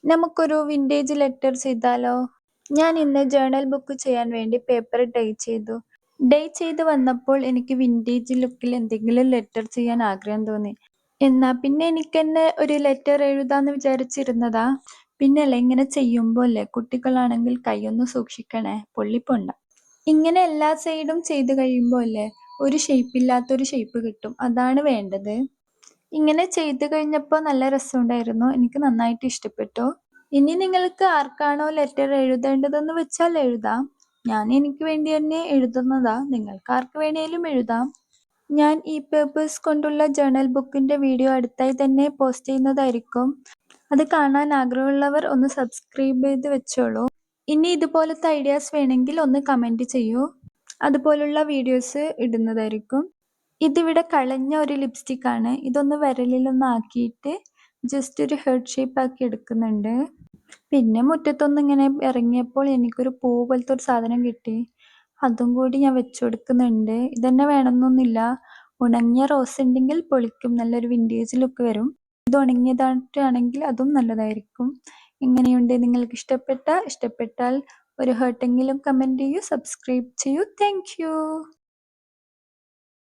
നമുക്കൊരു vintage letter ചെയ്താലോ? ഞാൻ ഇന്ന് ജേണൽ ബുക്ക് ചെയ്യാൻ വേണ്ടി പേപ്പർ ഡൈ ചെയ്തു. ഡൈ ചെയ്ത് വന്നപ്പോൾ എനിക്ക് വിന്റേജ് ലുക്കിൽ എന്തെങ്കിലും ലെറ്റർ ചെയ്യാൻ ആഗ്രഹം തോന്നി. എന്നാ പിന്നെ എനിക്കെന്നെ ഒരു ലെറ്റർ എഴുതാന്ന് വിചാരിച്ചിരുന്നതാ. പിന്നല്ലേ ഇങ്ങനെ ചെയ്യുമ്പോല്ലേ കുട്ടികളാണെങ്കിൽ കൈയൊന്ന് സൂക്ഷിക്കണേ, പൊള്ളിപ്പോണ്ട. ഇങ്ങനെ എല്ലാ സൈഡും ചെയ്ത് കഴിയുമ്പോൾ അല്ലേ ഒരു ഷേപ്പില്ലാത്തൊരു ഷേപ്പ് കിട്ടും. അതാണ് വേണ്ടത്. ഇങ്ങനെ ചെയ്ത് കഴിഞ്ഞപ്പോൾ നല്ല രസമുണ്ടായിരുന്നു. എനിക്ക് നന്നായിട്ട് ഇഷ്ടപ്പെട്ടു. ഇനി നിങ്ങൾക്ക് ആർക്കാണോ ലെറ്റർ എഴുതേണ്ടതെന്ന് വെച്ചാൽ എഴുതാം. ഞാൻ എനിക്ക് വേണ്ടി തന്നെ എഴുതുന്നതാ. നിങ്ങൾക്ക് ആർക്ക് വേണേലും എഴുതാം. ഞാൻ ഈ പേപ്പേഴ്സ് കൊണ്ടുള്ള ജേണൽ ബുക്കിന്റെ വീഡിയോ അടുത്തായി തന്നെ പോസ്റ്റ് ചെയ്യുന്നതായിരിക്കും. അത് കാണാൻ ആഗ്രഹമുള്ളവർ ഒന്ന് സബ്സ്ക്രൈബ് ചെയ്ത് വെച്ചോളൂ. ഇനി ഇതുപോലത്തെ ഐഡിയാസ് വേണമെങ്കിൽ ഒന്ന് കമന്റ് ചെയ്യൂ. അതുപോലുള്ള വീഡിയോസ് ഇടുന്നതായിരിക്കും. ഇതിവിടെ കളഞ്ഞ ഒരു ലിപ്സ്റ്റിക് ആണ്. ഇതൊന്ന് വിരലിലൊന്ന് ആക്കിയിട്ട് ജസ്റ്റ് ഒരു ഹെർട്ട് ഷേപ്പ് ആക്കി എടുക്കുന്നുണ്ട്. പിന്നെ മുറ്റത്തൊന്ന് ഇങ്ങനെ ഇറങ്ങിയപ്പോൾ എനിക്കൊരു പൂ പോലത്തെ ഒരു സാധനം കിട്ടി. അതും കൂടി ഞാൻ വെച്ചു കൊടുക്കുന്നുണ്ട്. ഇതന്നെ വേണമെന്നൊന്നുമില്ല. ഉണങ്ങിയ റോസ് ഉണ്ടെങ്കിൽ പൊളിക്കും, നല്ലൊരു വിന്റേജ് ലുക്ക് വരും. ഇത് ഉണങ്ങിയതായിട്ടാണെങ്കിൽ അതും നല്ലതായിരിക്കും. എങ്ങനെയുണ്ട്? നിങ്ങൾക്ക് ഇഷ്ടപ്പെട്ടാൽ ഒരു ഹേർട്ടെങ്കിലും കമന്റ് ചെയ്യൂ, സബ്സ്ക്രൈബ് ചെയ്യൂ. Thank you.